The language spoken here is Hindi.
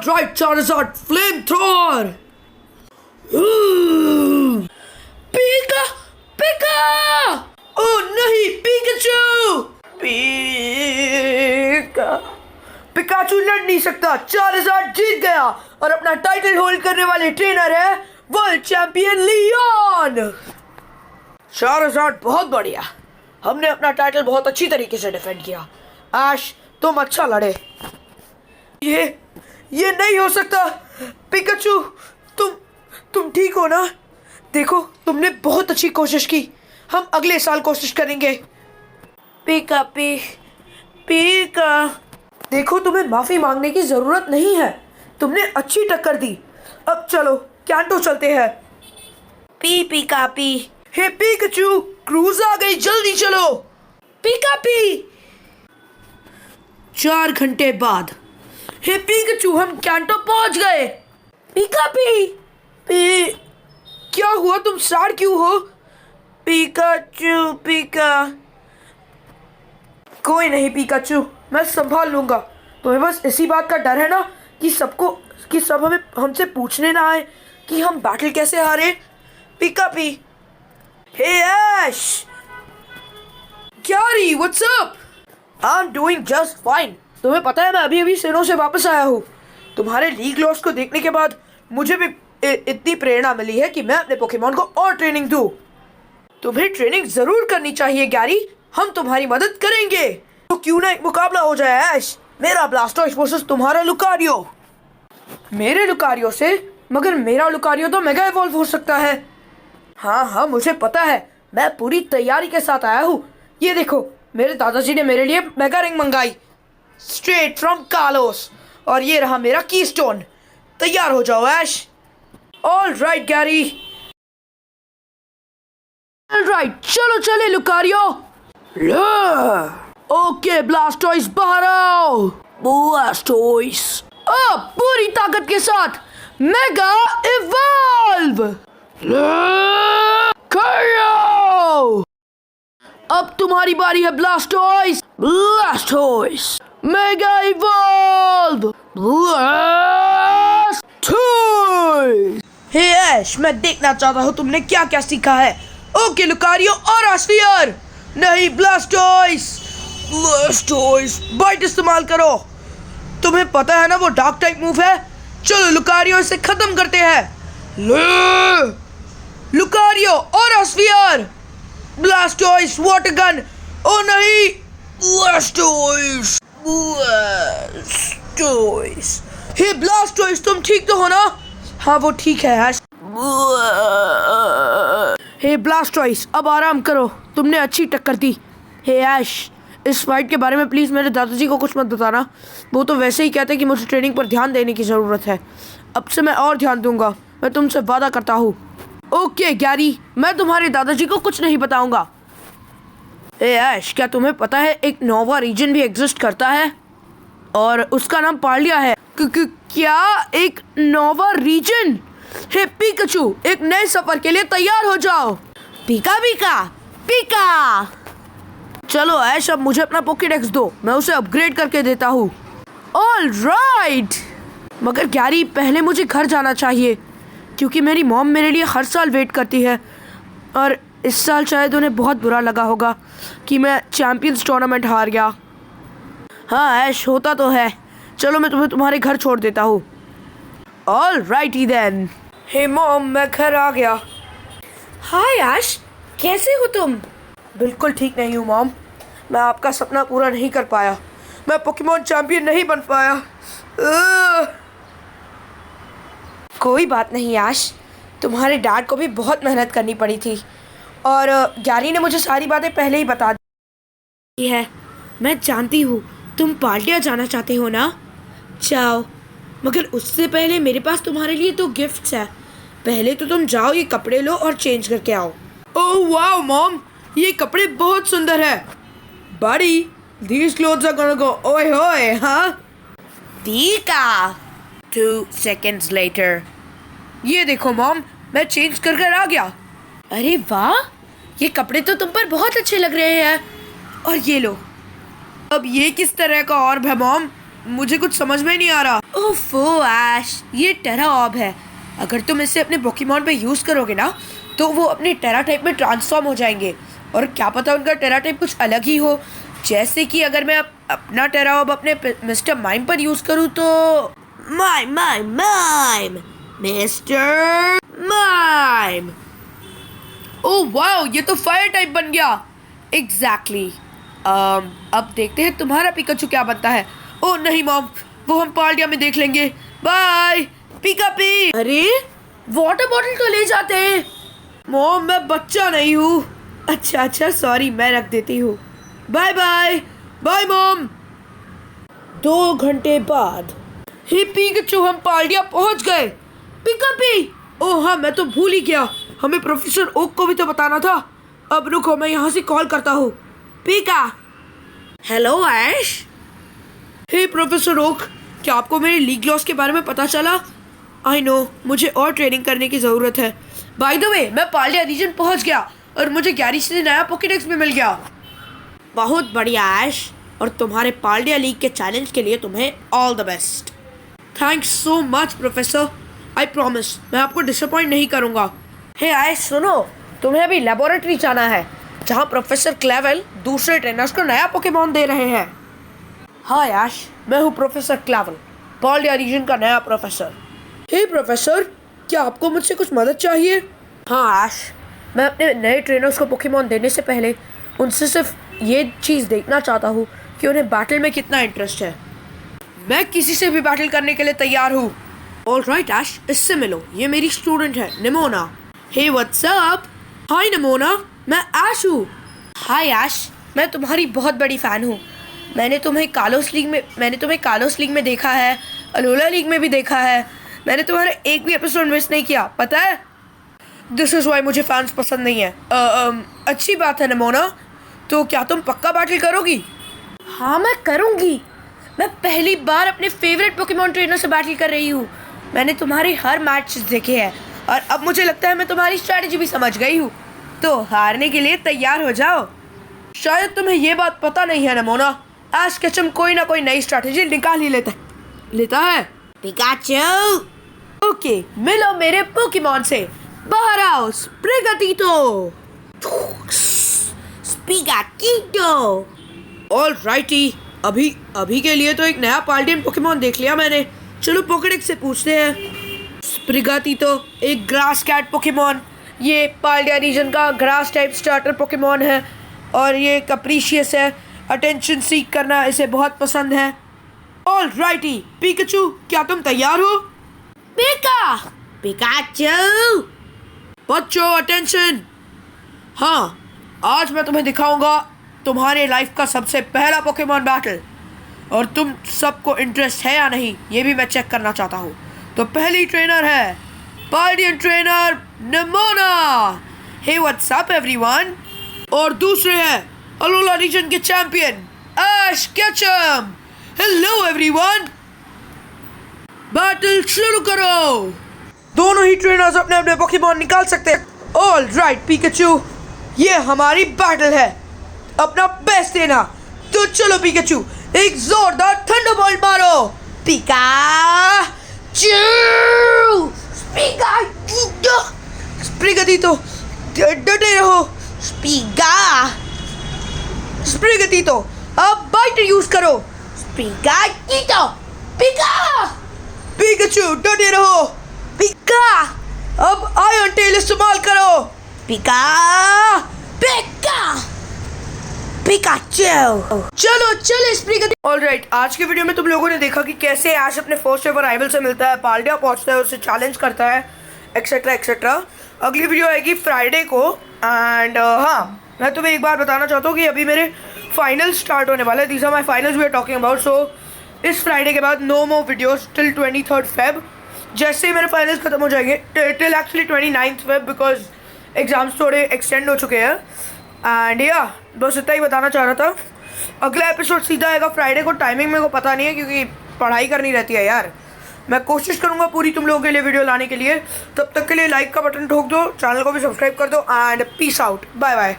Right Charizard flamethrower. Pika pika, oh नहीं पिकाचू। पिकाचू लड़ नहीं सकता, चार्जर्ड जीत गया और अपना टाइटल होल्ड करने वाले ट्रेनर है वर्ल्ड चैंपियन लियोन। चार्जर्ड बहुत बढ़िया, हमने अपना टाइटल बहुत अच्छी तरीके से डिफेंड किया। ऐश तुम अच्छा लड़े। ये नहीं हो सकता। पिकाचू तुम ठीक हो ना? देखो तुमने बहुत अच्छी कोशिश की, हम अगले साल कोशिश करेंगे। पिका देखो तुम्हें माफी मांगने की जरूरत नहीं है, तुमने अच्छी टक्कर दी। अब चलो कैंटो चलते हैं। पिका हे पिकाचू, क्रूज आ गई, जल्दी चलो। पिका 4 घंटे बाद। हे पिकाचू, हम कैंटो पहुंच गए। पिका क्या हुआ, तुम सैड क्यों हो? पिकाचू कोई नहीं पिकाचू, मैं संभाल लूंगा। तुम्हें बस इसी बात का डर है ना कि सब हमसे पूछने ना आए कि हम बैटल कैसे हारे। पिका हे ऐश, Gary, what's up? I'm doing just fine. तुम्हें पता है मैं अभी सिनो से वापस आया हूँ। तुम्हारे लीग लॉस को देखने के बाद मुझे भी इतनी प्रेरणा मिली है कि मैं अपने पोकेमॉन को और ट्रेनिंग दूँ। तुम्हें ट्रेनिंग जरूर करनी चाहिए गैरी, हम तुम्हारी मदद करेंगे। तो क्यों ना एक मुकाबला हो जाए ऐश, मेरा ब्लास्टॉइस वर्सेस तुम्हारा लुकारियो। मेरे लुकारियो से? मगर मेरा लुकारियो तो मेगा इवॉल्व हो सकता है। हाँ मुझे पता है, मैं पूरी तैयारी के साथ आया हूँ। ये देखो, मेरे दादाजी ने मेरे लिए मेगा रिंग मंगाई स्ट्रेट फ्रॉम कालोस, और ये रहा मेरा कीस्टोन। तैयार हो जाओ Ash. All right Gary. All right, चलो चले लुकारियो। ओके ब्लास्टॉइस बाहर आओ। ब्लास्टॉइस अब पूरी ताकत के साथ मेगा इवॉल्व। अब तुम्हारी बारी है ब्लास्टॉइस। Mega evolve. हे ऐश, मैं देखना चाहता हूँ तुमने क्या क्या सीखा है। ओके लुकारियो और आस्फियर। नहीं ब्लास्टॉइस बाइट इस्तेमाल करो। तुम्हें पता है ना वो डार्क टाइप मूव है। चलो लुकारियो इसे खत्म करते हैं। लुकारियो और आस्फियर। ब्लास्टॉइस वाटर गन। ओ नहीं, ब्लास्टॉइस। हे ब्लास्टॉइस, तुम ठीक तो हो ना? हाँ वो ठीक है ऐश। हे ब्लास्टॉइस, अब आराम करो, तुमने अच्छी टक्कर दी। हे ऐश, इस फाइट के बारे में प्लीज़ मेरे दादाजी को कुछ मत बताना, वो तो वैसे ही कहते हैं कि मुझे ट्रेनिंग पर ध्यान देने की ज़रूरत है। अब से मैं और ध्यान दूंगा, मैं तुमसे वादा करता हूँ। ओके गैरी, मैं तुम्हारे दादाजी को कुछ नहीं बताऊंगा। ए ऐश, क्या तुम्हें पता है एक नोवा रीजन भी एग्जिस्ट करता है और उसका नाम पार्लिया है। क्या एक नोवा रीजन? हे पिकाचू, एक नए सफर के लिए तैयार हो जाओ। पिका चलो ऐश, अब मुझे अपना पोकेडेक्स दो, मैं उसे अपग्रेड करके देता हूँ। ऑल राइट, मगर गैरी पहले मुझे घर जाना चाहिए क्योंकि मेरी मॉम मेरे लिए हर साल वेट करती है और इस साल शायद उन्हें बहुत बुरा लगा होगा कि मैं चैंपियंस टूर्नामेंट हार गया। हाँ ऐश, होता तो है। चलो मैं तुम्हें तुम्हारे घर छोड़ देता हूँ। All righty then. Hey mom, मैं घर आ गया। हाय ऐश, कैसे हो तुम? बिल्कुल ठीक नहीं हूँ मॉम, मैं आपका सपना पूरा नहीं कर पाया, मैं पोकेमॉन चैंपियन नहीं बन पाया। कोई बात नहीं ऐश, तुम्हारे डैड को भी बहुत मेहनत करनी पड़ी थी और गैरी ने मुझे सारी बातें पहले ही बता दी है। मैं जानती हूँ तुम पार्टियाँ जाना चाहते हो ना, जाओ, मगर उससे पहले मेरे पास तुम्हारे लिए 2 गिफ्ट्स है। पहले तो तुम जाओ, ये कपड़े लो और चेंज करके आओ। ओह वाओ मॉम, ये कपड़े बहुत सुंदर है। बड़ी these clothes are gonna go ओए होए। हाँ पीका। 2 seconds later। ये देखो मॉम, मैं चेंज कर कर आ गया। अरे वाह, ये कपड़े तो तुम पर बहुत अच्छे लग रहे हैं। और ये लो। अब ये किस तरह का ऑर्ब है मॉम? मुझे कुछ समझ में नहीं आ रहा। ओफो ऐश, ये टेरा ऑर्ब है। अगर तुम इसे अपने पोकेमॉन पे यूज करोगे ना तो वो अपने टेरा टाइप में ट्रांसफॉर्म हो जाएंगे, और क्या पता उनका टेरा टाइप कुछ अलग ही हो। जैसे कि अगर मैं अपना टेरा ऑर्ब अपने मिस्टर माइम पर यूज करूँ तो mime mime mime mister mime. Oh wow, ये तो फायर टाइप बन गया। एग्जैक्टली। अब देखते हैं तुम्हारा पिकाचू क्या बनता है। ओह नहीं मॉम, वो हम पार्टिया में देख लेंगे। बाय पिका पी। अरे वाटर बॉटल तो ले जाते हैं। मॉम मैं बच्चा नहीं हूँ। अच्छा अच्छा सॉरी, मैं रख देती हूँ। Bye bye. Bye mom. 2 घंटे बाद। हे पिकाचू, हम पार्टिया पहुँच गए। पिका पी। ओह हाँ, मैं तो भूल ही गया, हमें प्रोफेसर ओक को भी तो बताना था। अब रुको, मैं यहाँ से कॉल करता हूँ। पिका। हेलो ऐश। हे प्रोफेसर ओक, क्या आपको मेरे लीग लॉस के बारे में पता चला? आई नो, मुझे और ट्रेनिंग करने की ज़रूरत है। बाय द वे, मैं पार्लिया रीजन पहुँच गया और मुझे गैरिश से नया पॉकेडेक्स भी मिल गया। बहुत बढ़िया ऐश, और तुम्हारे पार्लिया लीग के चैलेंज के लिए तुम्हें all the best. Thanks so much professor, I promise मैं आपको डिसअपॉइंट नहीं करूँगा। हे ऐश सुनो, तुम्हें अभी लेबोरेटरी जाना है जहाँ प्रोफेसर क्लेवेल दूसरे ट्रेनर्स को नया पोकेमॉन दे रहे हैं। हाँ ऐश, मैं हूँ प्रोफेसर क्लेवेल, पार्लिया रीजन का नया प्रोफेसर। हे प्रोफेसर, क्या आपको मुझसे कुछ मदद चाहिए? हाँ ऐश, मैं अपने नए ट्रेनर्स को पोकेमॉन देने से पहले उनसे सिर्फ ये चीज़ देखना चाहता हूँ कि उन्हें बैटल में कितना इंटरेस्ट है। मैं किसी से भी बैटल करने के लिए तैयार हूँ। ऑल राइट ऐश, इससे मिलो, ये मेरी स्टूडेंट है Nemona. Hey what's up. Hi Nemona, मैं ऐश हूँ। हाय ऐश, मैं तुम्हारी बहुत बड़ी फ़ैन हूँ। मैंने तुम्हें कालोस लीग में देखा है, अलोला लीग में भी देखा है। मैंने तुम्हारा एक भी एपिसोड मिस नहीं किया, पता है? दिस इज़ वाई मुझे फैंस पसंद नहीं है। अच्छी बात है निमोना, तो क्या तुम पक्का बैटल करोगी? हाँ मैं करूँगी। मैं पहली बार अपने फेवरेट पोकेमॉन ट्रेनर से बैटल कर रही हूँ। मैंने तुम्हारे हर मैच देखे हैं और अब मुझे लगता है मैं तुम्हारी स्ट्रैटेजी भी समझ गई हूँ, तो हारने के लिए तैयार हो जाओ। शायद तुम्हें ये बात पता नहीं है निमोना, ऐश केचम कोई ना कोई नई स्ट्रैटेजी निकाल ही लेता है। पिकाचू। ओके, मिलो मेरे पोकेमॉन से। बाहर आओ स्प्रिगाटीटो। स्प्रिगाटीटो। ऑल राइटी, अभी के लिए तो एक नया पाल्डियन पोकेमॉन देख लिया मैंने। चलो पोकेडेक्स से पूछते हैं। स्प्रिगाटीटो एक ग्रास कैट पोकेमॉन, ये पाल्डिया रीजन का ग्रास टाइप स्टार्टर पोकेमॉन है और ये कैप्रिशियस है, अटेंशन सीक करना इसे बहुत पसंद है। ऑल राइटी पिकाचू, क्या तुम तैयार हो? पिकाचू। बच्चों अटेंशन। हाँ, आज मैं तुम्हें दिखाऊंगा तुम्हारे लाइफ का सबसे पहला पोकेमॉन बैटल, और तुम सबको इंटरेस्ट है या नहीं ये भी मैं चेक करना चाहता हूँ। तो पहली ट्रेनर है Paldean trainer Nemona. Hey what's up everyone. और दूसरे हैं अलोला रीजन के champion Ash Ketchum. Hello everyone, battle शुरू करो। दोनों ही ट्रेनर्स अपने अपने पोकेमॉन निकाल सकते हैं। ऑल राइट पिकाचू, ये हमारी बैटल है, अपना बेस्ट देना। तो चलो पिकाचू, एक जोरदार थंडरबोल्ट मारो। स्प्रिगाटीटो, डटे रहो। स्प्रिगाटीटो, अब बाइटर यूज करो। पिकाचू डटे रहो। अब आयरन टेल इस्तेमाल करो। चलो स्प्रिगाटीटो। ऑलराइट, आज के वीडियो में तुम लोगों ने देखा कि कैसे ऐश अपने फर्स्ट एवर राइवल से मिलता है, पाल्डिया पहुंचता है, उससे चैलेंज करता है, एक्सेट्रा एक्सेट्रा। अगली वीडियो आएगी फ्राइडे को। एंड हाँ, मैं तुम्हें एक बार बताना चाहता हूँ कि अभी मेरे फाइनल स्टार्ट होने वाले हैं। These are my finals we are talking about. So इस फ्राइडे के बाद no more videos till 23 Feb. जैसे ही मेरे फाइनल्स खत्म हो जाएंगे, till actually 29 Feb, because exams थोड़े एक्सटेंड हो चुके हैं। एंड या बस इतना ही बताना चाह रहा था। अगला एपिसोड सीधा आएगा फ्राइडे को। टाइमिंग मेरे को पता नहीं है क्योंकि पढ़ाई करनी रहती है यार। मैं कोशिश करूँगा पूरी तुम लोगों के लिए वीडियो लाने के लिए। तब तक के लिए लाइक का बटन ठोक दो, चैनल को भी सब्सक्राइब कर दो, and peace out, bye bye.